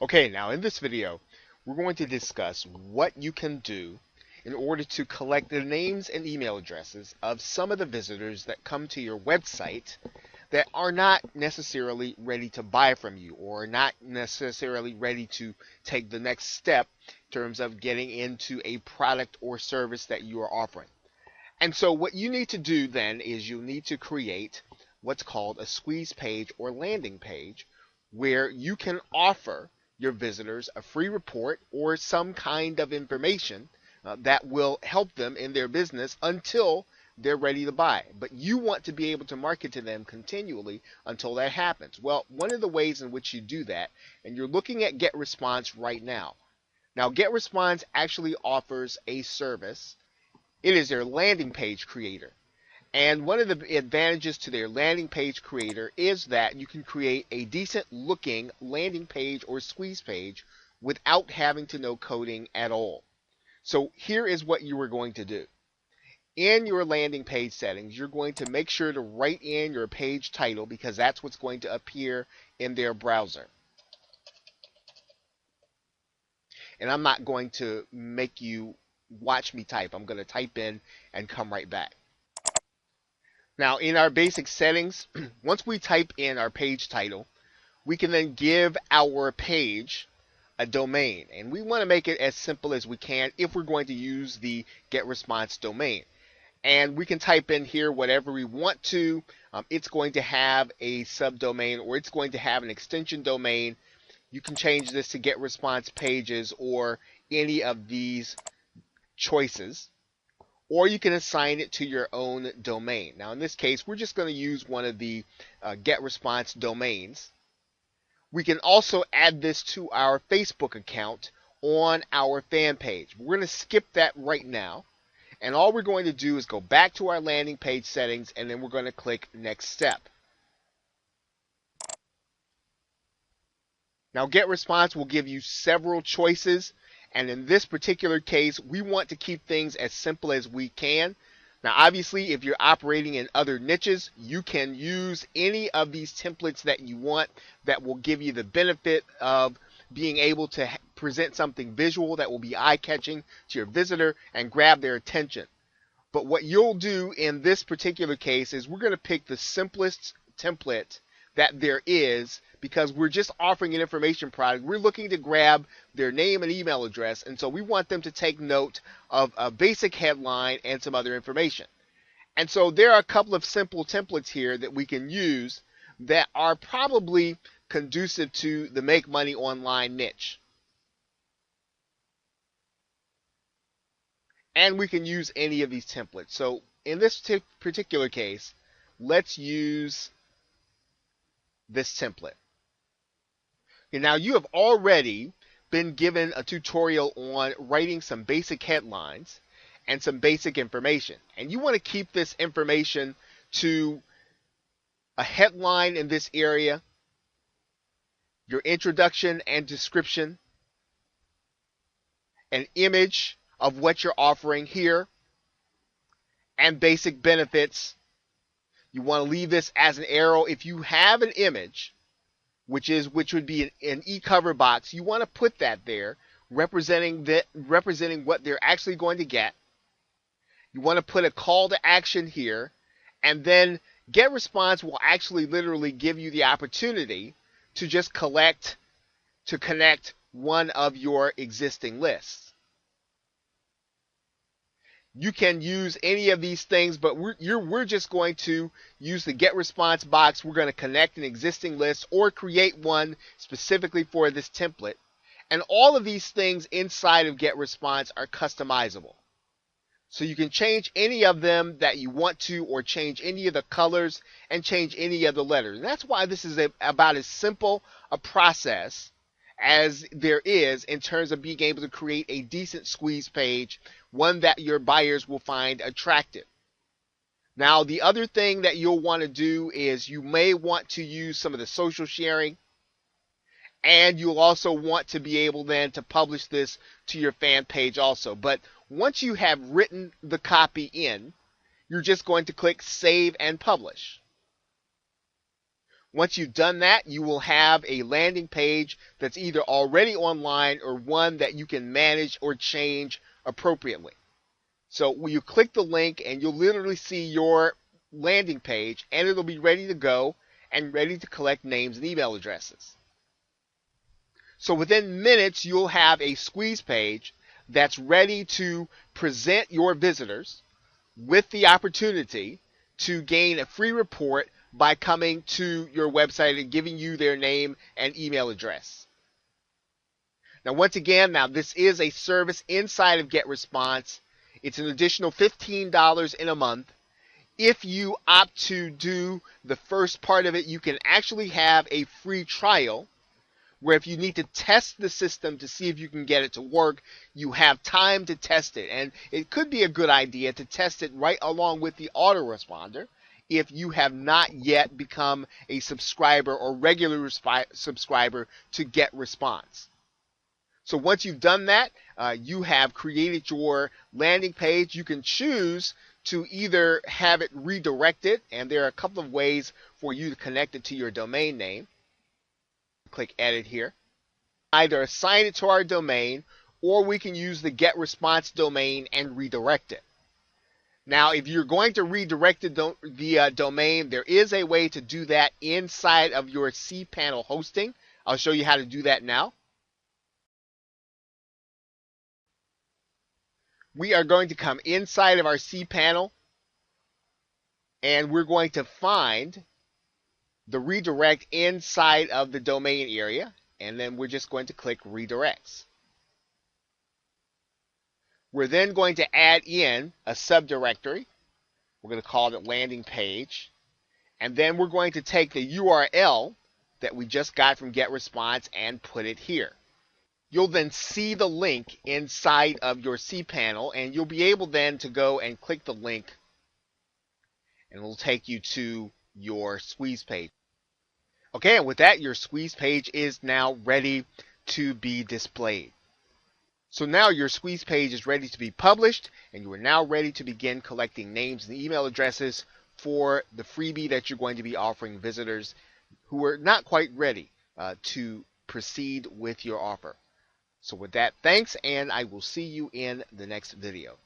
Okay, now in this video, we're going to discuss what you can do in order to collect the names and email addresses of some of the visitors that come to your website that are not necessarily ready to buy from you or not necessarily ready to take the next step in terms of getting into a product or service that you are offering. And so what you need to do then is you need to create what's called a squeeze page or landing page where you can offer your visitors a free report or some kind of information that will help them in their business until they're ready to buy. But you want to be able to market to them continually until that happens. Well, one of the ways in which you do that, and you're looking at GetResponse right now. Now, GetResponse actually offers a service. It is their landing page creator. And one of the advantages to their landing page creator is that you can create a decent looking landing page or squeeze page without having to know coding at all. So here is what you are going to do. In your landing page settings, you're going to make sure to write in your page title because that's what's going to appear in their browser. And I'm not going to make you watch me type. I'm going to type in and come right back. Now, in our basic settings, once we type in our page title, we can then give our page a domain. And we want to make it as simple as we can if we're going to use the GetResponse domain. And we can type in here whatever we want to. It's going to have a subdomain or it's going to have an extension domain. You can change this to GetResponse pages or any of these choices. Or you can assign it to your own domain. Now, in this case, we're just going to use one of the GetResponse domains. We can also add this to our Facebook account on our fan page. We're going to skip that right now. And all we're going to do is go back to our landing page settings, and then we're going to click Next Step. Now, GetResponse will give you several choices. And in this particular case, we want to keep things as simple as we can. Now, obviously, if you're operating in other niches, you can use any of these templates that you want that will give you the benefit of being able to present something visual that will be eye-catching to your visitor and grab their attention. But what you'll do in this particular case is we're going to pick the simplest template that there is because we're just offering an information product. We're looking to grab their name and email address, and so we want them to take note of a basic headline and some other information. And so there are a couple of simple templates here that we can use that are probably conducive to the make money online niche. And we can use any of these templates. So in this particular case, let's use this template. Okay, now you have already been given a tutorial on writing some basic headlines and some basic information. And you want to keep this information to a headline in this area, your introduction and description, an image of what you're offering here, and basic benefits. You want to leave this as an arrow. If you have an image, which would be an e-cover box, you want to put that there, representing what they're actually going to get. You want to put a call to action here, and then GetResponse will actually literally give you the opportunity to just connect one of your existing lists. You can use any of these things, but we're just going to use the GetResponse box. We're going to connect an existing list or create one specifically for this template. And all of these things inside of GetResponse are customizable. So you can change any of them that you want to, or change any of the colors and change any of the letters. And that's why this is about as simple a process as there is in terms of being able to create a decent squeeze page, one that your buyers will find attractive. Now, the other thing that you'll want to do is you may want to use some of the social sharing, and you'll also want to be able then to publish this to your fan page also. But once you have written the copy in, you're just going to click Save and Publish. Once you've done that, you will have a landing page that's either already online or one that you can manage or change appropriately. So when you click the link and you'll literally see your landing page and it'll be ready to go and ready to collect names and email addresses. So within minutes, you'll have a squeeze page that's ready to present your visitors with the opportunity to gain a free report by coming to your website and giving you their name and email address. Now, once again, this is a service inside of GetResponse. It's an additional $15 in a month. If you opt to do the first part of it, you can actually have a free trial where if you need to test the system to see if you can get it to work, you have time to test it. And it could be a good idea to test it right along with the autoresponder if you have not yet become a subscriber or regular subscriber to GetResponse. So once you've done that, you have created your landing page. You can choose to either have it redirected, and there are a couple of ways for you to connect it to your domain name. Click edit here. Either assign it to our domain, or we can use the GetResponse domain and redirect it. Now, if you're going to redirect the domain, there is a way to do that inside of your cPanel hosting. I'll show you how to do that now. We are going to come inside of our cPanel, and we're going to find the redirect inside of the domain area, and then we're just going to click redirects. We're then going to add in a subdirectory. We're going to call it landing page, and then we're going to take the URL that we just got from GetResponse and put it here. You'll then see the link inside of your cPanel, and you'll be able then to go and click the link, and it'll take you to your squeeze page. Okay, and with that, your squeeze page is now ready to be displayed. So now your squeeze page is ready to be published, and you are now ready to begin collecting names and email addresses for the freebie that you're going to be offering visitors who are not quite ready to proceed with your offer. So with that, thanks, and I will see you in the next video.